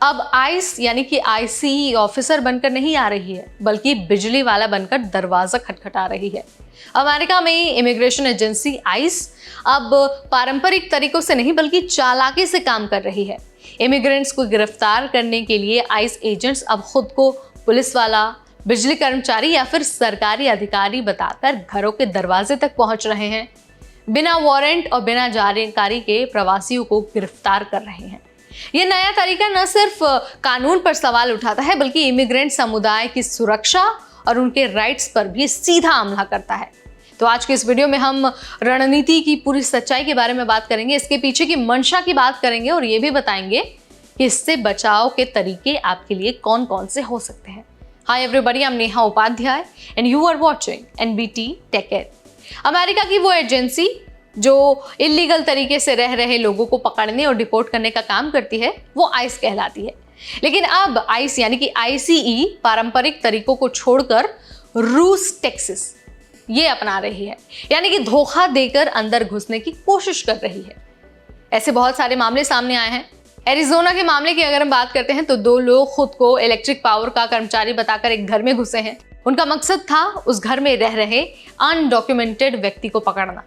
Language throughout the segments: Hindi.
अब आइस यानी कि आईसीई ऑफिसर बनकर नहीं आ रही है, बल्कि बिजली वाला बनकर दरवाजा खटखटा रही है। अमेरिका में इमिग्रेशन एजेंसी आइस अब पारंपरिक तरीकों से नहीं बल्कि चालाकी से काम कर रही है। इमिग्रेंट्स को गिरफ्तार करने के लिए आइस एजेंट्स अब खुद को पुलिस वाला, बिजली कर्मचारी या फिर सरकारी अधिकारी बताकर घरों के दरवाजे तक पहुंच रहे हैं। बिना वारंट और बिना जानकारी के प्रवासियों को गिरफ्तार कर रहे हैं। ये नया तरीका न सिर्फ कानून पर सवाल उठाता है, बल्कि इमिग्रेंट समुदाय की सुरक्षा और उनके राइट्स पर भी सीधा हमला करता है। तो आज के इस वीडियो में हम रणनीति की पूरी सच्चाई के बारे में बात करेंगे, इसके पीछे की मंशा की बात करेंगे और ये भी बताएंगे कि इससे बचाव के तरीके आपके लिए कौन कौन से हो सकते हैं। Hi everybody, I am Neha Upadhyay and you are watching NBT tech it. America की वो एजेंसी जो इलीगल तरीके से रह रहे लोगों को पकड़ने और डिपोर्ट करने का काम करती है, वो आइस कहलाती है। लेकिन अब आइस यानी कि आईसीई पारंपरिक तरीकों को छोड़कर रूस टेक्सिस ये अपना रही है, यानी कि धोखा देकर अंदर घुसने की कोशिश कर रही है। ऐसे बहुत सारे मामले सामने आए हैं। एरिजोना के मामले की अगर हम बात करते हैं तो 2 लोग खुद को इलेक्ट्रिक पावर का कर्मचारी बताकर एक घर में घुसे हैं। उनका मकसद था उस घर में रह रहे अनडॉक्यूमेंटेड व्यक्ति को पकड़ना,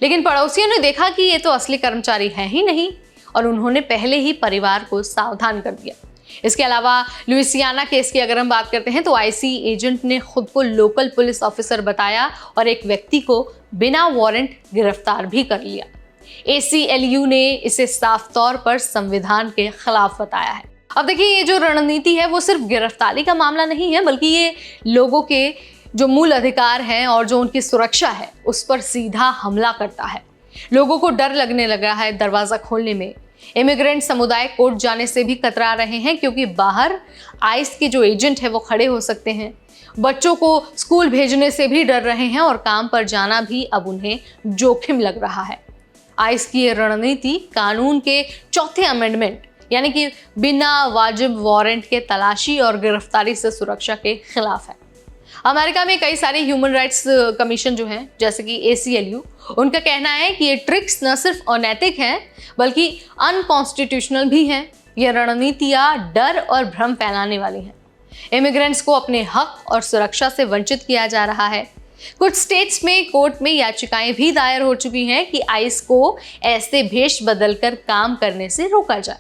लेकिन पड़ोसियों ने देखा कि ये तो असली कर्मचारी है ही नहीं और उन्होंने पहले ही परिवार को सावधान कर दिया। इसके अलावा लुइसियाना केस की अगर हम बात करते हैं तो आईसी एजेंट ने खुद को लोकल पुलिस ऑफिसर बताया और एक व्यक्ति को बिना वारंट गिरफ्तार भी कर लिया। ACLU ने इसे साफ तौर पर संविधान के खिलाफ बताया है। अब देखिए, ये जो रणनीति है वो सिर्फ गिरफ्तारी का मामला नहीं है, बल्कि ये लोगों के जो मूल अधिकार हैं और जो उनकी सुरक्षा है उस पर सीधा हमला करता है। लोगों को डर लगने लगा है दरवाजा खोलने में। इमिग्रेंट समुदाय कोर्ट जाने से भी कतरा रहे हैं, क्योंकि बाहर आइस के जो एजेंट है वो खड़े हो सकते हैं। बच्चों को स्कूल भेजने से भी डर रहे हैं और काम पर जाना भी अब उन्हें जोखिम लग रहा है। आइस की ये रणनीति कानून के 4थे अमेंडमेंट यानी कि बिना वाजिब वारंट के तलाशी और गिरफ्तारी से सुरक्षा के खिलाफ है। अमेरिका में कई सारे ह्यूमन राइट्स कमीशन जो हैं, जैसे कि ACLU, उनका कहना है कि ये ट्रिक्स न सिर्फ अनैतिक हैं बल्कि अनकॉन्स्टिट्यूशनल भी हैं। ये रणनीतियाँ डर और भ्रम फैलाने वाली हैं। इमिग्रेंट्स को अपने हक और सुरक्षा से वंचित किया जा रहा है। कुछ स्टेट्स में कोर्ट में याचिकाएं भी दायर हो चुकी हैं कि आइस को ऐसे भेष बदलकर काम करने से रोका जाए।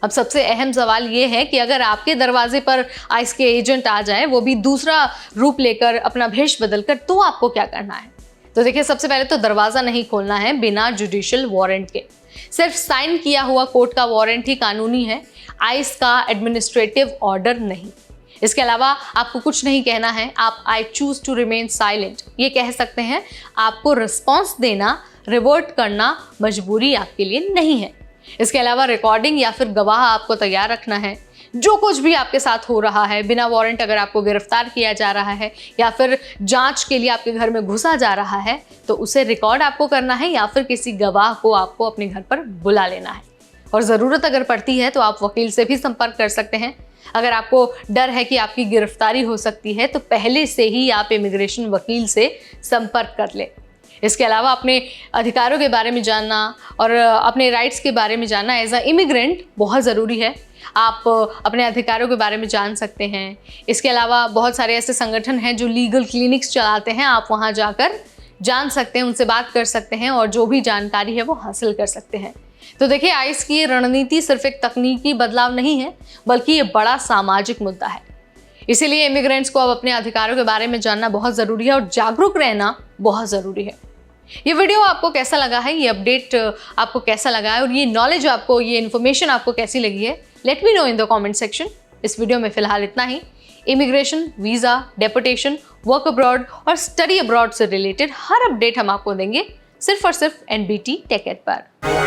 अब सबसे अहम सवाल ये है कि अगर आपके दरवाजे पर आइस के एजेंट आ जाए, वो भी दूसरा रूप लेकर, अपना भेष बदलकर, तो आपको क्या करना है? तो देखिए, सबसे पहले तो दरवाजा नहीं खोलना है बिना जुडिशियल वारंट के। सिर्फ साइन किया हुआ कोर्ट का वारंट ही कानूनी है, आइस का एडमिनिस्ट्रेटिव ऑर्डर नहीं। इसके अलावा आपको कुछ नहीं कहना है। आप I choose to remain silent ये कह सकते हैं। आपको रिस्पॉन्स देना, रिवर्ट करना मजबूरी आपके लिए नहीं है। इसके अलावा रिकॉर्डिंग या फिर गवाह आपको तैयार रखना है। जो कुछ भी आपके साथ हो रहा है, बिना वारंट अगर आपको गिरफ्तार किया जा रहा है या फिर जांच के लिए आपके घर में घुसा जा रहा है, तो उसे रिकॉर्ड आपको करना है या फिर किसी गवाह को आपको अपने घर पर बुला लेना है। और ज़रूरत अगर पड़ती है तो आप वकील से भी संपर्क कर सकते हैं। अगर आपको डर है कि आपकी गिरफ्तारी हो सकती है तो पहले से ही आप इमिग्रेशन वकील से संपर्क कर लें। इसके अलावा अपने अधिकारों के बारे में जानना और अपने राइट्स के बारे में जानना एज अ इमिग्रेंट बहुत ज़रूरी है। आप अपने अधिकारों के बारे में जान सकते हैं। इसके अलावा बहुत सारे ऐसे संगठन हैं जो लीगल क्लिनिक्स चलाते हैं, आप वहाँ जाकर जान सकते हैं, उनसे बात कर सकते हैं और जो भी जानकारी है वो हासिल कर सकते हैं। तो देखिए, आइस की ये रणनीति सिर्फ एक तकनीकी बदलाव नहीं है, बल्कि ये बड़ा सामाजिक मुद्दा है। इसीलिए इमिग्रेंट्स को अब अपने अधिकारों के बारे में जानना बहुत ज़रूरी है और जागरूक रहना बहुत ज़रूरी है। ये वीडियो आपको कैसा लगा है, ये अपडेट आपको कैसा लगा है और ये नॉलेज आपको, ये इन्फॉर्मेशन आपको कैसी लगी है, let me know in the comment section. इस वीडियो में फिलहाल इतना ही। Immigration, visa, deputation, work abroad और स्टडी अब्रॉड से रिलेटेड हर अपडेट हम आपको देंगे सिर्फ और सिर्फ एनबीटी टेक इट पर।